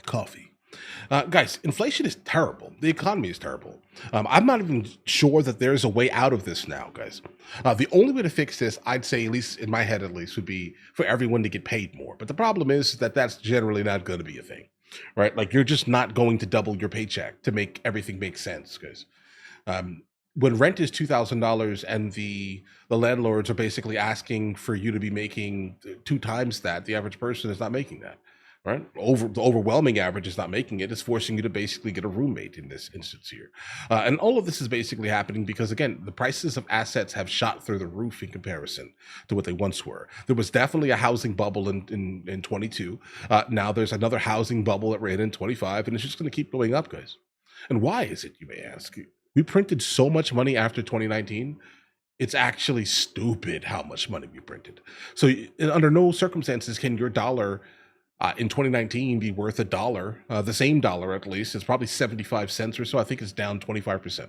Coffee. Guys, inflation is terrible. The economy is terrible. I'm not even sure that there's a way out of this now, guys. The only way to fix this, I'd say, at least in my head at least, would be for everyone to get paid more. But the problem is that that's generally not going to be a thing, right? Like you're just not going to double your paycheck to make everything make sense, guys. When rent is $2,000 and the landlords are basically asking for you to be making 2 times that, the average person is not making that, right? The overwhelming average is not making it. It's forcing you to basically get a roommate in this instance here. And all of this is basically happening because, again, the prices of assets have shot through the roof in comparison to what they once were. There was definitely a housing bubble in 22. Now there's another housing bubble that ran in 25, and it's just going to keep going up, guys. And why is it, you may ask? We printed so much money after 2019. It's actually stupid how much money we printed. So under no circumstances can your dollar in 2019 be worth $1, the same dollar at least. It's probably 75 cents or so. I think it's down 25%. All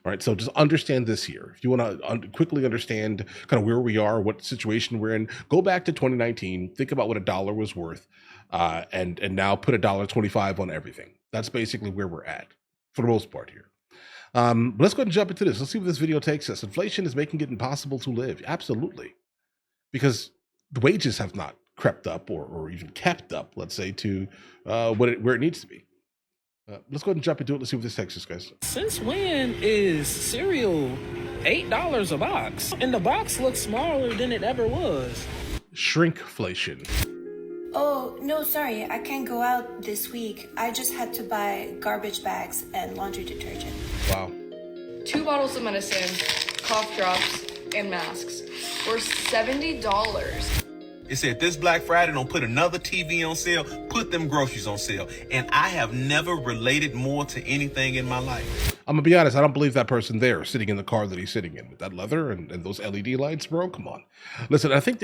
right. So just understand this here. If you want to quickly understand kind of where we are, what situation we're in, go back to 2019, think about what $1 was worth, and now put $1.25 on everything. That's basically where we're at for the most part here. But let's go ahead and jump into this. Let's see where this video takes us. Inflation is making it impossible to live. Absolutely. Because the wages have not crept up or even kept up, let's say, to where it needs to be. Let's go ahead and jump into it. Let's see what this takes us, guys. Since when is cereal $8 a box? And the box looks smaller than it ever was. Shrinkflation. Oh, no, sorry. I can't go out this week. I just had to buy garbage bags and laundry detergent. Wow. 2 bottles of medicine, cough drops, and masks were $70. It said this Black Friday, don't put another TV on sale, put them groceries on sale. And I have never related more to anything in my life. I'm gonna be honest, I don't believe that person there sitting in the car that he's sitting in with that leather and those LED lights, bro. Come on. Listen, I think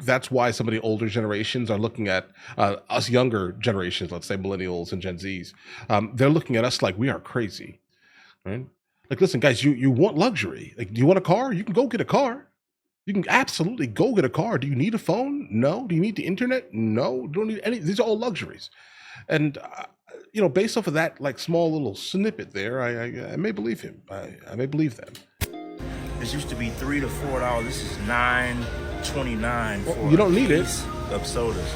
that's why some of the older generations are looking at us younger generations, let's say millennials and Gen Zs. They're looking at us like we are crazy. Right? Like, listen, guys, you want luxury. Like, do you want a car? You can go get a car. You can absolutely go get a car. Do you need a phone? No. Do you need the internet? No. You don't need any. These are all luxuries. And, based off of that, like, small little snippet there, I may believe him. I may believe them. This used to be $3 to $4. This is $9.29 for you don't need it. Of sodas.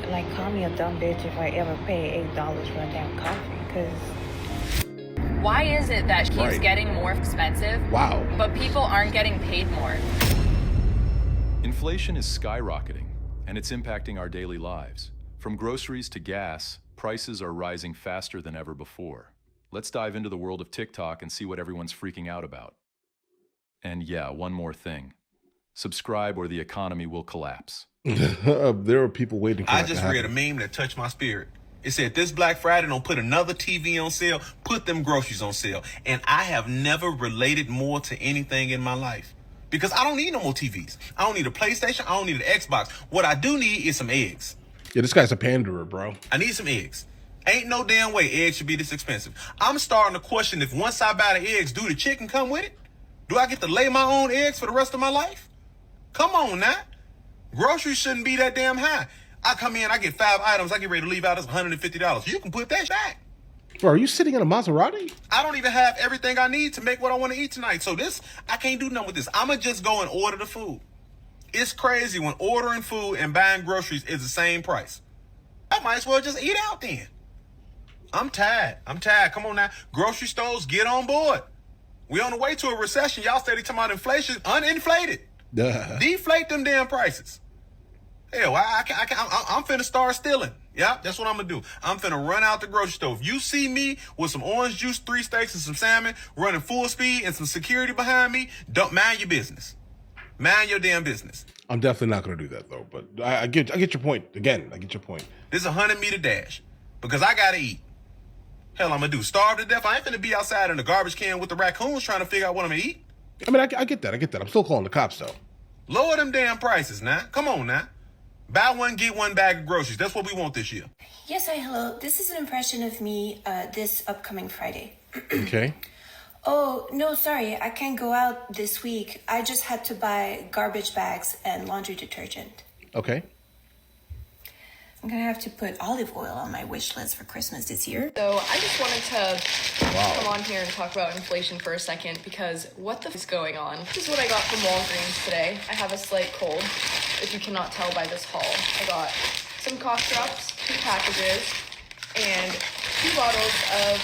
Like, call me a dumb bitch if I ever pay $8 for a damn coffee, because... Why is it that it keeps getting more expensive? Wow. But people aren't getting paid more? Inflation is skyrocketing, and it's impacting our daily lives. From groceries to gas, prices are rising faster than ever before. Let's dive into the world of TikTok and see what everyone's freaking out about. And yeah, one more thing. Subscribe or the economy will collapse. There are people waiting for I that just to read a meme that touched my spirit. It said this Black Friday, don't put another TV on sale, put them groceries on sale. And I have never related more to anything in my life. Because I don't need no more TVs. I don't need a PlayStation. I don't need an Xbox. What I do need is some eggs. Yeah, this guy's a panderer, bro. I need some eggs. Ain't no damn way eggs should be this expensive. I'm starting to question if once I buy the eggs, do the chicken come with it? Do I get to lay my own eggs for the rest of my life? Come on now. Groceries shouldn't be that damn high. I come in, I get 5 items, I get ready to leave out, it's $150. You can put that back. Bro, are you sitting in a Maserati? I don't even have everything I need to make what I want to eat tonight. So I can't do nothing with this. I'm going to just go and order the food. It's crazy when ordering food and buying groceries is the same price. I might as well just eat out then. I'm tired. Come on now. Grocery stores, get on board. We on the way to a recession. Y'all steady talking about inflation. Uninflated. Deflate them damn prices. Hell, I'm finna start stealing. Yeah, that's what I'm gonna do. I'm finna run out the grocery store. If you see me with some orange juice, 3 steaks, and some salmon running full speed and some security behind me, don't mind your business. Mind your damn business. I'm definitely not gonna do that though. But I get your point. Again, I get your point. This is a 100-meter dash because I gotta eat. Hell, I'm gonna do starve to death. I ain't finna be outside in the garbage can with the raccoons trying to figure out what I'm gonna eat. I mean, I get that. I'm still calling the cops though. Lower them damn prices now. Come on now. Buy one, get one bag of groceries. That's what we want this year. Yes, hi, hello. This is an impression of me this upcoming Friday. Okay. Oh, no, sorry. I can't go out this week. I just had to buy garbage bags and laundry detergent. Okay. I'm gonna have to put olive oil on my wish list for Christmas this year. So I just wanted to come on here and talk about inflation for a second, because what the f is going on? This is what I got from Walgreens today. I have a slight cold, if you cannot tell by this haul. I got some cough drops, 2 packages, and 2 bottles of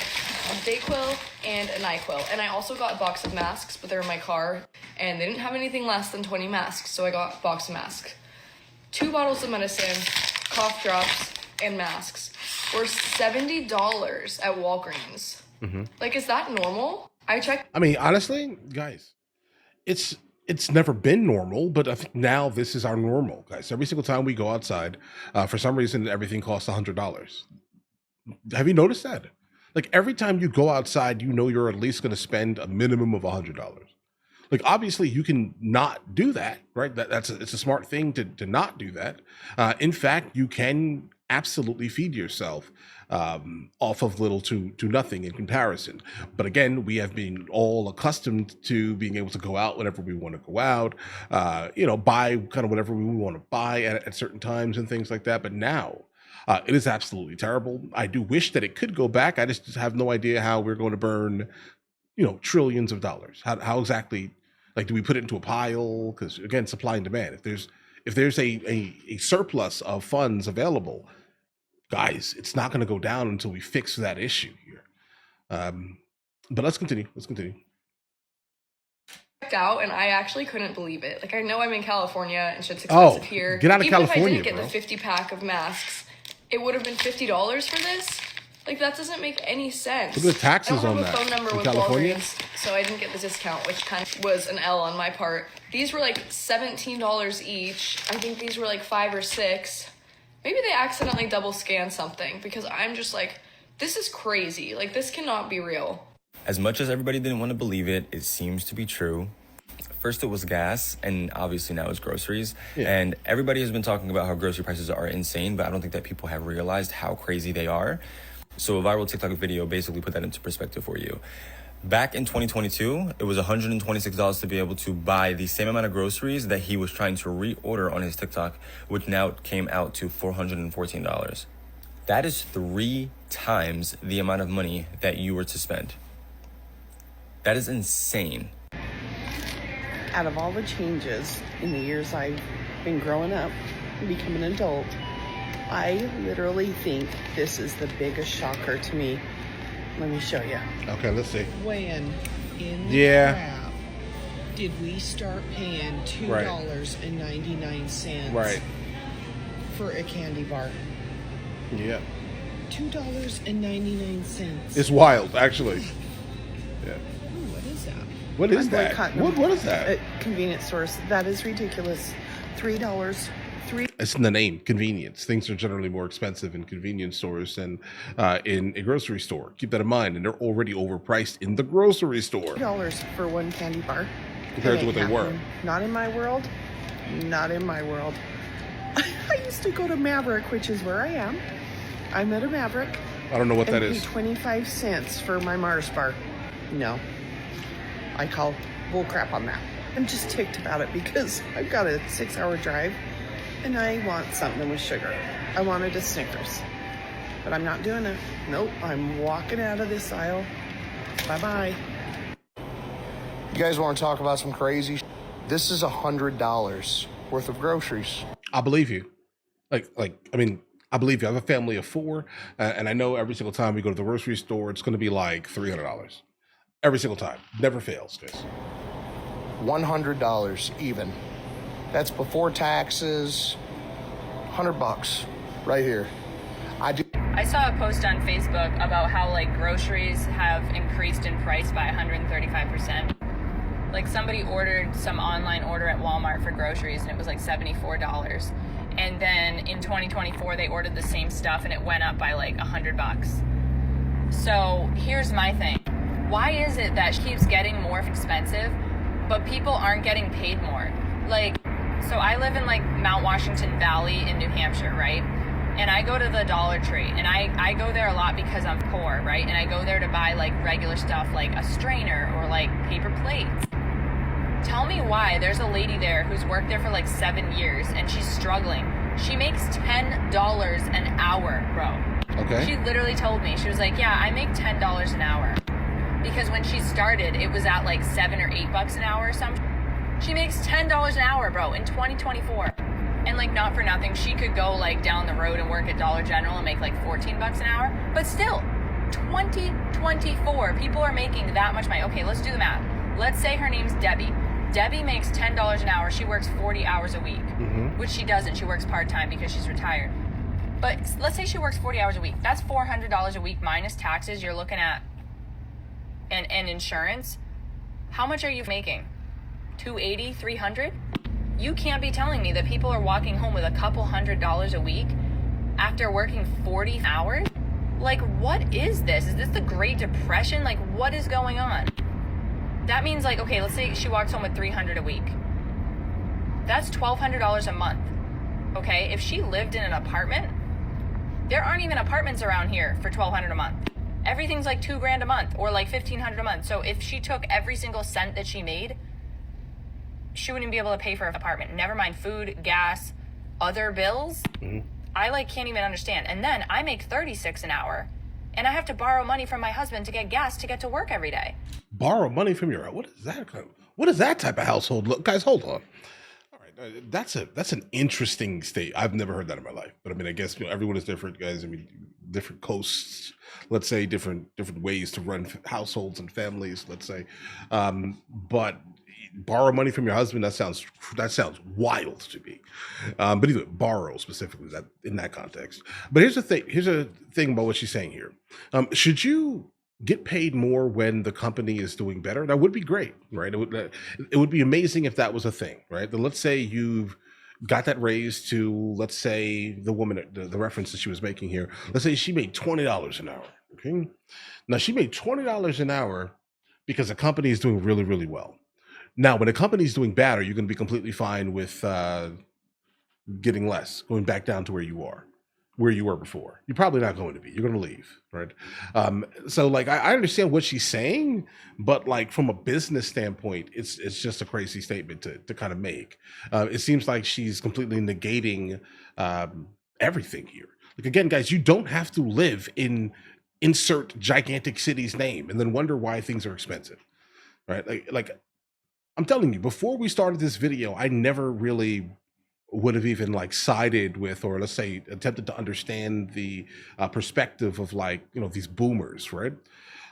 Dayquil and a NyQuil. And I also got a box of masks, but they're in my car, and they didn't have anything less than 20 masks, so I got a box of masks. 2 bottles of medicine, cough drops, and masks were $70 at Walgreens. Like, is that normal? I checked. I mean, honestly, guys, it's never been normal, but I think now this is our normal, guys. Every single time we go outside, for some reason, everything costs $100. Have you noticed that? Like, every time you go outside, you know you're at least going to spend a minimum of $100. Like, obviously, you can not do that, right? It's a smart thing to not do that. In fact, you can absolutely feed yourself off of little to nothing in comparison. But again, we have been all accustomed to being able to go out whenever we want to go out, buy kind of whatever we want to buy at certain times and things like that. But now, it is absolutely terrible. I do wish that it could go back. I just have no idea how we're going to burn, trillions of dollars. How exactly, like, do we put it into a pile? Because again, supply and demand. If there's a surplus of funds available, guys, it's not going to go down until we fix that issue here. But let's continue. Out, and I actually couldn't believe it. Like, I know I'm in California and shit's expensive here. Get out of California, Even if I didn't get the 50-pack of masks, it would have been $50 for this. Like, that doesn't make any sense. Look at the taxes on that. I don't have a phone number in with California? Walgreens, so I didn't get the discount, which kind of was an L on my part. These were like $17 each. I think these were like 5 or 6. Maybe they accidentally double scanned something, because I'm just like, this is crazy. Like, this cannot be real. As much as everybody didn't want to believe it, it seems to be true. First it was gas, and obviously now it's groceries. Yeah. And everybody has been talking about how grocery prices are insane, but I don't think that people have realized how crazy they are. So a viral TikTok video basically put that into perspective for you. Back in 2022, it was $126 to be able to buy the same amount of groceries that he was trying to reorder on his TikTok, which now came out to $414. That is 3 times the amount of money that you were to spend. That is insane. Out of all the changes in the years I've been growing up and becoming an adult, I literally think this is the biggest shocker to me. Let me show you. Okay, let's see. When in the crap did we start paying $2.99 for a candy bar? Yeah. $2.99. It's wild, actually. Yeah. What is that? What is that? What is that? At convenience stores. That is ridiculous. $3. It's in the name, convenience. Things are generally more expensive in convenience stores than in a grocery store. Keep that in mind. And they're already overpriced in the grocery store. $3 for one candy bar. Compared to what they were. Not in my world. Not in my world. I used to go to Maverick, which is where I am. I'm at a Maverick. I don't know what that is. Pay 25 cents for my Mars bar. No. I call bull crap on that. I'm just ticked about it because I've got a 6-hour drive and I want something with sugar. I wanted a Snickers, but I'm not doing it. Nope, I'm walking out of this aisle. Bye-bye. You guys want to talk about some crazy shit? This is $100 worth of groceries. I believe you. I believe you. I have a family of 4, and I know every single time we go to the grocery store, it's going to be like $300. Every single time. Never fails, guys. $100 even. That's before taxes. $100 right here. I saw a post on Facebook about how like groceries have increased in price by 135%. Like somebody ordered some online order at Walmart for groceries and it was like $74. And then in 2024 they ordered the same stuff and it went up by like $100. So here's my thing. Why is it that it keeps getting more expensive, but people aren't getting paid more? Like, so I live in like Mount Washington Valley in New Hampshire, right? And I go to the Dollar Tree, and I go there a lot because I'm poor, right? And I go there to buy like regular stuff like a strainer or like paper plates. Tell me why there's a lady there who's worked there for like 7 years and she's struggling. She makes $10 an hour, bro. Okay. She literally told me, she was like, yeah, I make $10 an hour. Because when she started, it was at like $7 or $8 an hour or something. She makes $10 an hour, bro, in 2024. And like, not for nothing, she could go like down the road and work at Dollar General and make like $14 an hour. But still, 2024, people are making that much money. Okay, let's do the math. Let's say her name's Debbie. Debbie makes $10 an hour. She works 40 hours a week, which she doesn't. She works part-time because she's retired. But let's say she works 40 hours a week. That's $400 a week minus taxes. You're looking at and insurance. How much are you making? $280, $300? You can't be telling me that people are walking home with a couple $100 a week after working 40 hours? Like, what is this? Is this the Great Depression? Like, what is going on? That means, like, okay, let's say she walks home with $300 a week. That's $1,200 a month. Okay, if she lived in an apartment, there aren't even apartments around here for $1,200 a month. Everything's like $2,000 a month or like $1,500 a month. So if she took every single cent that she made, she wouldn't be able to pay for an apartment. Never mind food, gas, other bills. I like can't even understand. And then I make $36 an hour, and I have to borrow money from my husband to get gas to get to work every day. Borrow money from your, what is that type of household look? Guys, hold on. All right, that's an interesting state. I've never heard that in my life. But I mean, I guess everyone is different, guys. I mean, different coasts, let's say, different ways to run households and families, let's say. But borrow money from your husband, that sounds wild to me. But either borrow specifically that in that context. But here's a thing about what she's saying here. Should you get paid more when the company is doing better? That would be great, right? It would be amazing if that was a thing, right? Then let's say you've got that raise to, let's say, the woman, the reference that she was making here. Let's say she made $20 an hour. Okay, now she made $20 an hour because the company is doing really, really well. Now, when a company is doing bad, are you going to be completely fine with getting less, going back down to where you were before? You're probably not going to be. You're going to leave, right? So, like, I understand what she's saying, but like from a business standpoint, it's just a crazy statement to kind of make. It seems like she's completely negating everything here. Like, again, guys, you don't have to live in insert gigantic city's name and then wonder why things are expensive, right? Like I'm telling you, before we started this video, I never really would have even like sided with, or let's say attempted to understand the perspective of like, these boomers, right?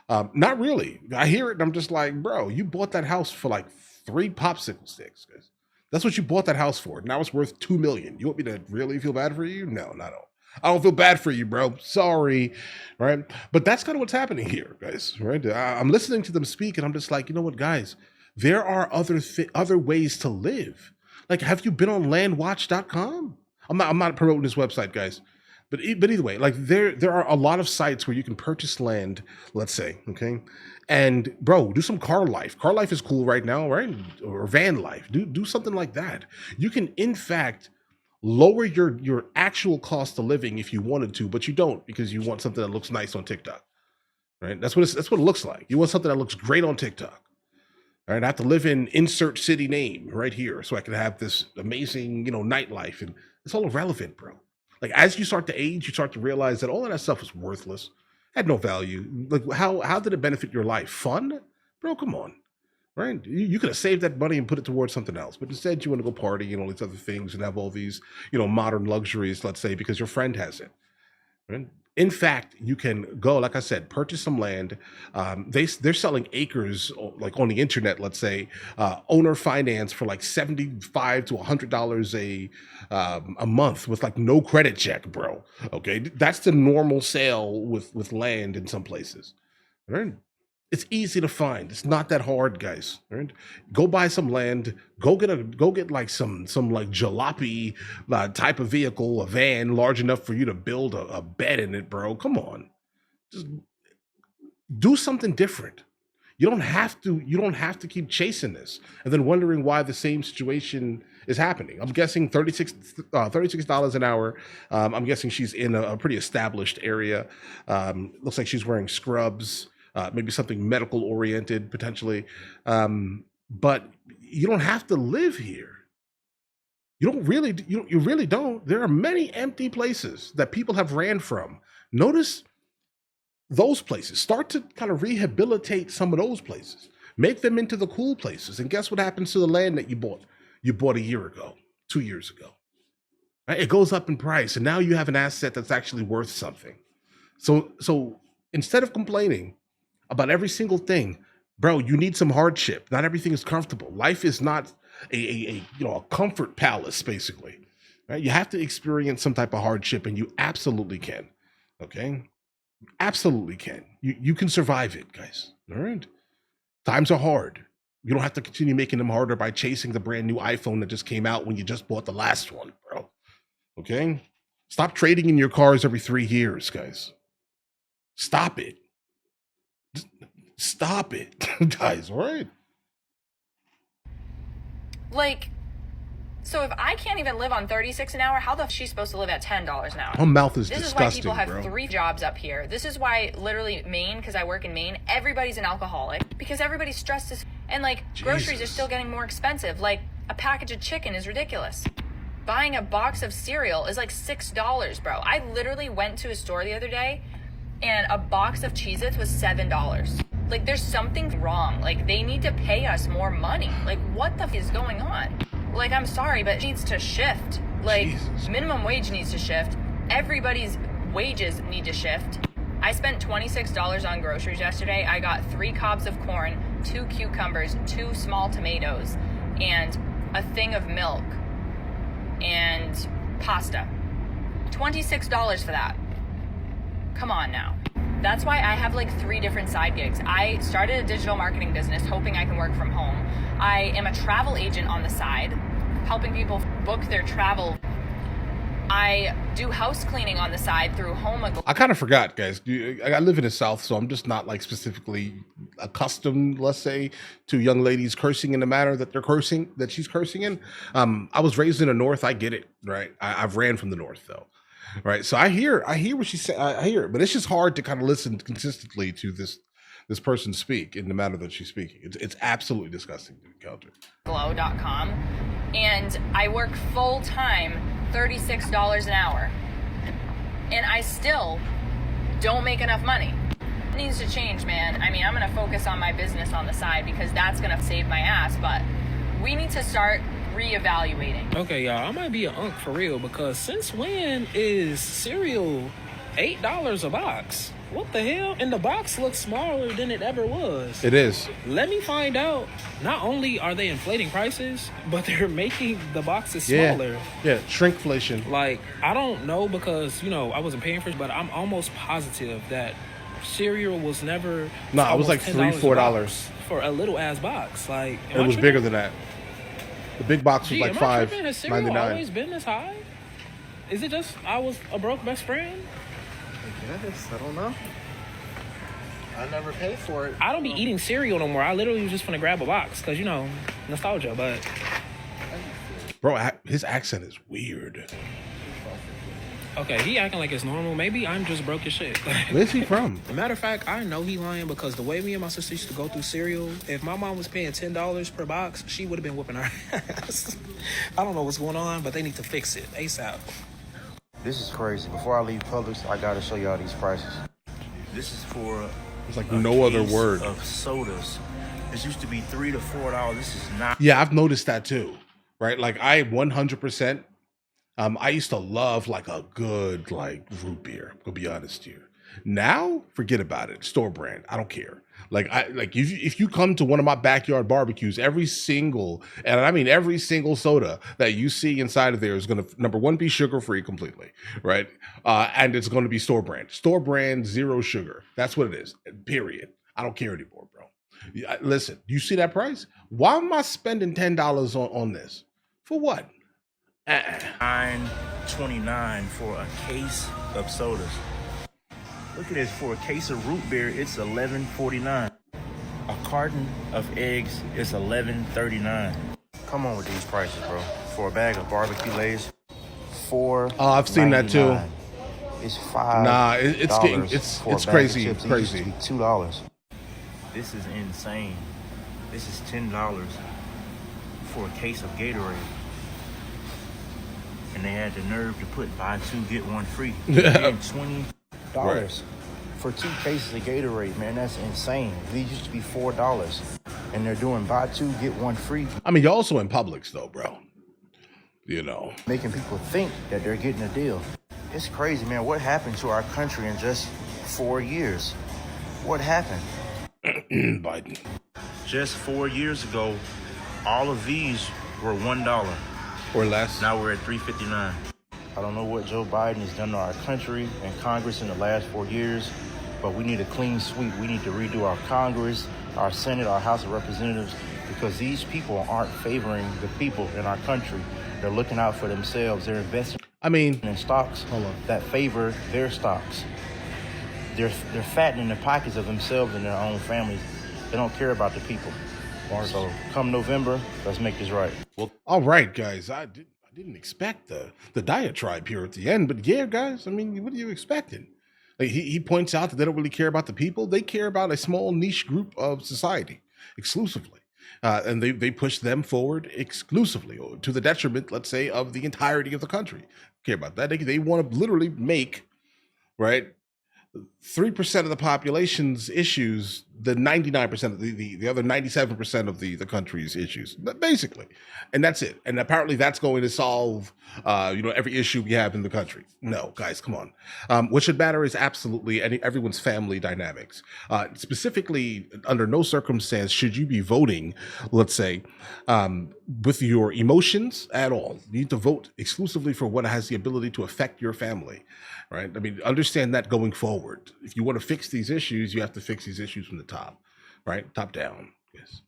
Not really. I hear it and I'm just like, bro, you bought that house for like 3 popsicle sticks, guys. That's what you bought that house for. Now it's worth $2 million. You want me to really feel bad for you? No, not at all. I don't feel bad for you, bro. Sorry, right? But that's kind of what's happening here, guys, right? I'm listening to them speak and I'm just like, you know what, guys? There are other ways to live. Like, have you been on landwatch.com? I'm not promoting this website, guys. But either way, like there are a lot of sites where you can purchase land, let's say, okay? And bro, do some car life. Car life is cool right now, right? Or van life. Do something like that. You can, in fact, lower your actual cost of living if you wanted to, but you don't because you want something that looks nice on TikTok, right? That's what it looks like. You want something that looks great on TikTok. All right, I have to live in insert city name right here so I can have this amazing, nightlife, and it's all irrelevant, bro. Like, as you start to age, you start to realize that all of that stuff is worthless, had no value. Like, how did it benefit your life? Fun, bro? Come on, right? You could have saved that money and put it towards something else, but instead you want to go party and all these other things and have all these, modern luxuries, let's say, because your friend has it. Right? In fact, you can go, like I said, purchase some land. They're selling acres, like on the internet, let's say, owner finance for like $75 to $100 a month with like no credit check, bro. Okay, that's the normal sale with land in some places. Right? It's easy to find. It's not that hard, guys. Right? Go buy some land. Go get like some like jalopy type of vehicle, a van large enough for you to build a bed in it, bro. Come on, just do something different. You don't have to keep chasing this and then wondering why the same situation is happening. I'm guessing $36 an hour. I'm guessing she's in a pretty established area. Looks like she's wearing scrubs. Maybe something medical oriented potentially. But you don't have to live here. You really don't. There are many empty places that people have ran from. Notice those places. Start to kind of rehabilitate some of those places. Make them into the cool places. And guess what happens to the land that you bought? You bought a year ago, 2 years ago. Right? It goes up in price, and now you have an asset that's actually worth something. So instead of complaining about every single thing, bro, you need some hardship. Not everything is comfortable. Life is not a comfort palace, basically. Right? You have to experience some type of hardship, and you absolutely can. Okay? Absolutely can. You can survive it, guys. All right? Times are hard. You don't have to continue making them harder by chasing the brand new iPhone that just came out when you just bought the last one, bro. Okay? Stop trading in your cars every 3 years, guys. Stop it. Stop it, guys, all right? Like, so if I can't even live on $36 an hour, how the f is she supposed to live at $10 an hour? Her mouth is This disgusting, is why people have bro. 3 jobs up here. This is why literally Maine, because I work in Maine, everybody's an alcoholic because everybody's stressed as and like groceries are still getting more expensive. Like a package of chicken is ridiculous. Buying a box of cereal is like $6, bro. I literally went to a store the other day and a box of Cheez-Its was $7. Like there's something wrong. Like they need to pay us more money. Like what the f is going on? Like I'm sorry, but it needs to shift. Like minimum wage needs to shift. Everybody's wages need to shift. I spent $26 on groceries yesterday. I got 3 cobs of corn, 2 cucumbers, 2 small tomatoes, and a thing of milk and pasta. $26 for that. Come on now. That's why I have like 3 different side gigs. I started a digital marketing business hoping I can work from home. I am a travel agent on the side, helping people book their travel. I do house cleaning on the side through Home. I kind of forgot, guys. I live in the South, so I'm just not like specifically accustomed, let's say, to young ladies cursing in the manner that she's cursing in. I was raised in the North. I get it, right? I've ran from the North, though. Right. So I hear what she's saying. I hear it, but it's just hard to kind of listen consistently to this person speak in the manner that she's speaking. It's absolutely disgusting to encounter. Glow.com, and I work full time, $36 an hour, and I still don't make enough money. It needs to change, man. I mean, I'm gonna focus on my business on the side because that's gonna save my ass, but we need to start reevaluating. Okay, y'all, I might be an unk for real because since when is cereal $8 a box? What the hell? And the box looks smaller than it ever was. It is. Let me find out. Not only are they inflating prices, but they're making the boxes smaller. Yeah, shrinkflation. Like, I don't know because, I wasn't paying for it, but I'm almost positive that cereal was never... No, it was like $3-4. For a little ass box. Like, it was bigger than that. The big box was like $5.99. Has cereal always been this high? Is it just I was a broke best friend? I guess. I don't know. I never paid for it. I don't be eating cereal no more. I literally was just gonna grab a box because nostalgia. But bro, his accent is weird. Okay, he acting like it's normal. Maybe I'm just broke as shit. Where's he from? Matter of fact, I know he lying because the way me and my sister used to go through cereal, if my mom was paying $10 per box, she would have been whooping our ass. I don't know what's going on, but they need to fix it ASAP. This is crazy. Before I leave Publix, I gotta show y'all these prices. This is for it's like no other word of sodas. This used to be $3 to $4. This is not. Yeah, I've noticed that too. Right, like I 100%. I used to love like a good like root beer. I'll be honest here. Now, forget about it. Store brand. I don't care. If you come to one of my backyard barbecues, every single soda that you see inside of there is going to, number one, be sugar free completely, right? And it's going to be store brand, 0 sugar. That's what it is. Period. I don't care anymore, bro. Listen, you see that price? Why am I spending $10 on this? For what? $9.29 for a case of sodas. Look at this, for a case of root beer, it's $11.49. A carton of eggs is $11.39. Come on with these prices, bro. For a bag of barbecue Lay's, $4.99. Oh, I've seen that too. It's $5. Nah, it's crazy, crazy. It used to be $2. This is insane. This is $10 for a case of Gatorade. and they had the nerve to put buy two get one free. Yeah. $20 Right. for 2 cases of Gatorade, man. That's insane. These used to be $4, and they're doing buy two get one free. I mean, you're also in Publix though, bro. You know, Making people think that they're getting a deal. It's crazy, man. What happened to our country in just 4 years? What happened? Biden. Just 4 years ago, all of these were $1 or less. Now we're at $3.59. I don't know what Joe Biden has done to our country and Congress in the last 4 years, but we need a clean sweep. We need to redo our Congress, our Senate, our House of Representatives, because these people aren't favoring the people in our country. They're looking out for themselves. They're investing in stocks that favor their stocks. They're fattening the pockets of themselves and their own families. They don't care about the people. So come November, let's make this right. Well, all right, guys. I didn't expect the diatribe here at the end, but yeah, guys. I mean, what are you expecting? Like, he points out that they don't really care about the people. They care about a small niche group of society exclusively. And they push them forward exclusively to the detriment, let's say, of the entirety of the country. Care about that. They want to literally make, right, 3% of the population's issues the 99% of the other 97% of the country's issues, basically. And that's it. And apparently that's going to solve every issue we have in the country. No, guys, come on. What should matter is absolutely everyone's family dynamics. Specifically, under no circumstance should you be voting, let's say, with your emotions at all. You need to vote exclusively for what has the ability to affect your family, right? I mean, understand that going forward. If you want to fix these issues, you have to fix these issues from the top, right? Top down. Yes.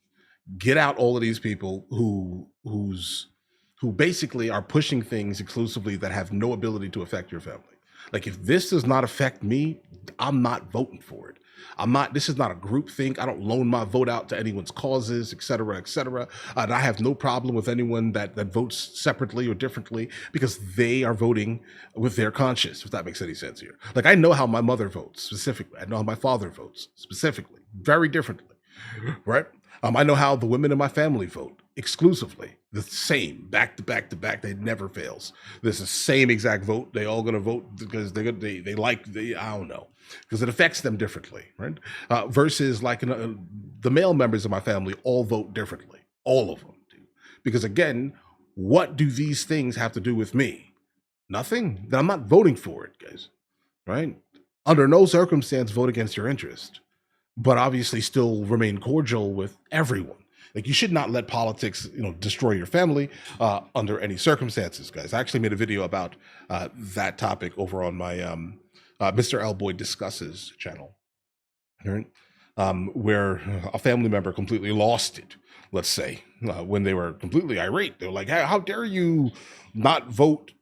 Get out all of these people who basically are pushing things exclusively that have no ability to affect your family. Like, if this does not affect me, I'm not voting for it. This is not a group thing. I don't loan my vote out to anyone's causes, et cetera, et cetera. And I have no problem with anyone that votes separately or differently because they are voting with their conscience, if that makes any sense here. Like, I know how my mother votes specifically. I know how my father votes specifically, very differently, right? I know how the women in my family vote exclusively, the same, back to back to back. It never fails. There's the same exact vote. They all gonna vote because they I don't know, because it affects them differently, right? Versus like the male members of my family all vote differently. All of them do. Because again, what do these things have to do with me? Nothing. Then I'm not voting for it, guys, right? Under no circumstance vote against your interest, but obviously still remain cordial with everyone. Like, you should not let politics, destroy your family under any circumstances, guys. I actually made a video about that topic over on my MrLboyd Discusses channel, right? Where a family member completely lost it, let's say, when they were completely irate. They were like, how dare you not vote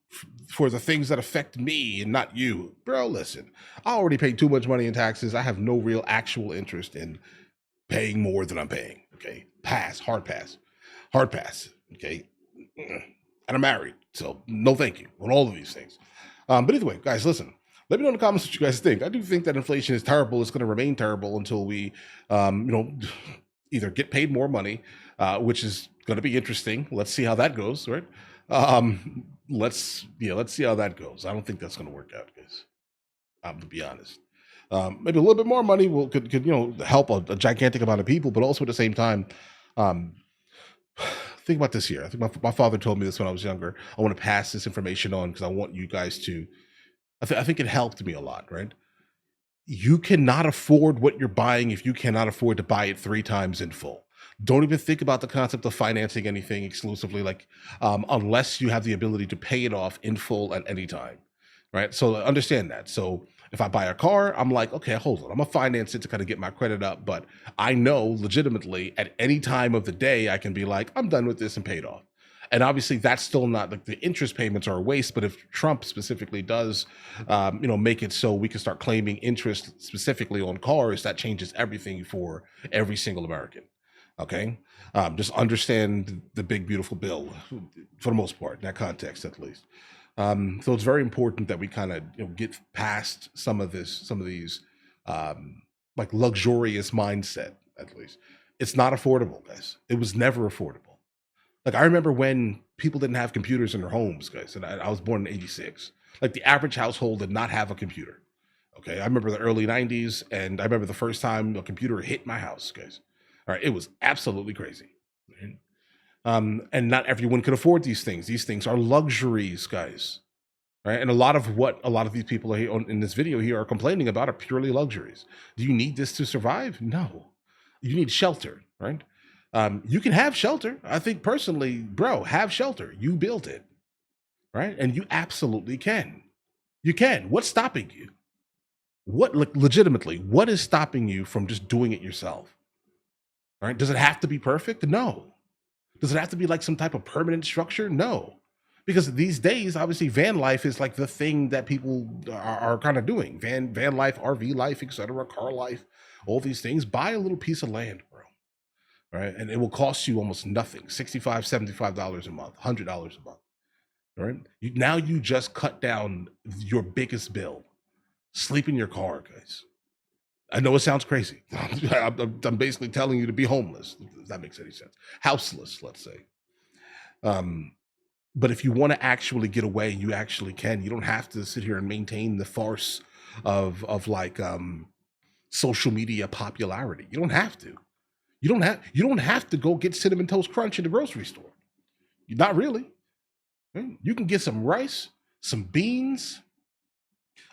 for the things that affect me and not you? Bro, listen, I already pay too much money in taxes. I have no real actual interest in paying more than I'm paying. Okay, hard pass, okay? And I'm married, so no thank you on all of these things. But either way, guys, listen, let me know in the comments what you guys think. I do think that inflation is terrible. It's going to remain terrible until we, either get paid more money, which is going to be interesting. Let's see how that goes, right? Let's see how that goes. I don't think that's going to work out, guys. To be honest. Maybe a little bit more money could help a gigantic amount of people, but also at the same time, think about this here. I think my father told me this when I was younger. I want to pass this information on because I want you guys to. I think it helped me a lot, right? You cannot afford what you're buying if you cannot afford to buy it 3 times in full. Don't even think about the concept of financing anything exclusively, unless you have the ability to pay it off in full at any time, right? So understand that. So if I buy a car, I'm like, okay, hold on. I'm going to finance it to kind of get my credit up. But I know legitimately at any time of the day, I can be like, I'm done with this and paid off. And obviously that's still not like the interest payments are a waste. But if Trump specifically does, make it so we can start claiming interest specifically on cars, that changes everything for every single American. Okay. Just understand the big, beautiful bill for the most part, in that context, at least. So it's very important that we kind of get past some of these like luxurious mindset. At least it's not affordable, guys. It was never affordable, Like, I remember when people didn't have computers in their homes, guys, and I was born in '86. Like, the average household did not have a computer. Okay, I remember the early '90s, and I remember the first time a computer hit my house, guys. All right, it was absolutely crazy. Right? And not everyone could afford these things. These things are luxuries, guys. Right? And a lot of what a lot of these people are here in this video here are complaining about are purely luxuries. Do you need this to survive? No. You need shelter, right? You can have shelter. I think personally, bro, have shelter. You built it, right? And you absolutely can. You can. What's stopping you? What, like, legitimately, what is stopping you from just doing it yourself? Right? Does it have to be perfect? No. Does it have to be like some type of permanent structure? No. Because these days, obviously, van life is like the thing that people are kind of doing. Van life, RV life, etc., car life, all these things. Buy a little piece of land, bro. Right? And it will cost you almost nothing. $65, $75 a month, $100 a month. Right? Now you just cut down your biggest bill. Sleep in your car, guys. I know it sounds crazy. I'm basically telling you to be homeless, if that makes any sense. Houseless, let's say. But if you want to actually get away, you actually can. You don't have to sit here and maintain the farce of like social media popularity. You don't have to. You don't have to go get Cinnamon Toast Crunch in the grocery store. Not really. Right? You can get some rice, some beans,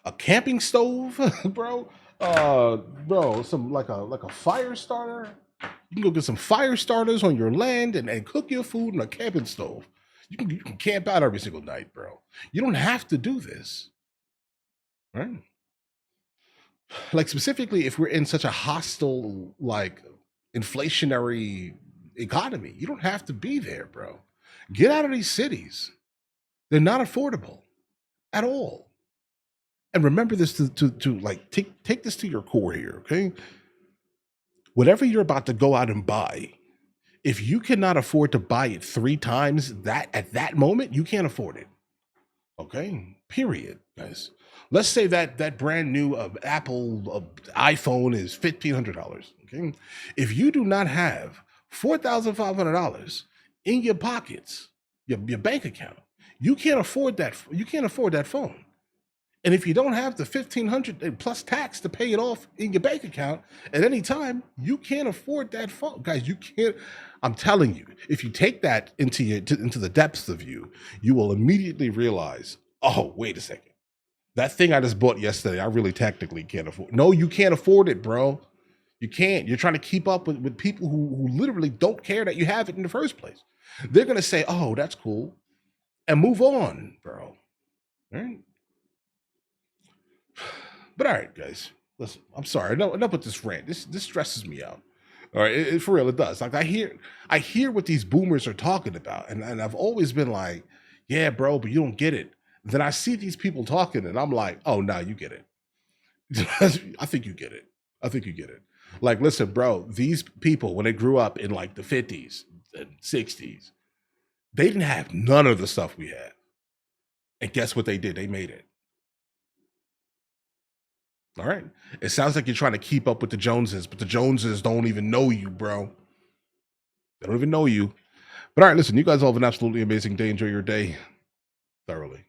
a camping stove, bro. Some like a fire starter. You can go get some fire starters on your land and cook your food in a camping stove. You can camp out every single night, bro. You don't have to do this, right? Like, specifically, if we're in such a hostile, like, inflationary economy, you don't have to be there, bro. Get out of these cities. They're not affordable at all. And remember this to like take this to your core here, okay? Whatever you're about to go out and buy, if you cannot afford to buy it 3 times that at that moment, you can't afford it. Okay? Period, guys. Let's say that brand new Apple iPhone is $1,500. Okay? If you do not have $4,500 in your pockets, your bank account, you can't afford that. You can't afford that phone. And if you don't have the $1,500 plus tax to pay it off in your bank account at any time, you can't afford that phone, guys. You can't. I'm telling you, if you take that into the depths of you, you will immediately realize, oh, wait a second, that thing I just bought yesterday, I really technically can't afford. No, you can't afford it, bro. You can't. You're trying to keep up with people who literally don't care that you have it in the first place. They're gonna say, oh, that's cool, and move on, bro. All right. But all right, guys, listen, I'm sorry. Enough with this rant. This stresses me out. All right, for real, it does. Like, I hear what these boomers are talking about, and I've always been like, yeah, bro, but you don't get it. Then I see these people talking, and I'm like, oh, no, you get it. I think you get it. I think you get it. Like, listen, bro, these people, when they grew up in like the 50s and 60s, they didn't have none of the stuff we had. And guess what they did? They made it. All right. It sounds like you're trying to keep up with the Joneses, but the Joneses don't even know you, bro. They don't even know you. But all right, listen, you guys all have an absolutely amazing day. Enjoy your day thoroughly.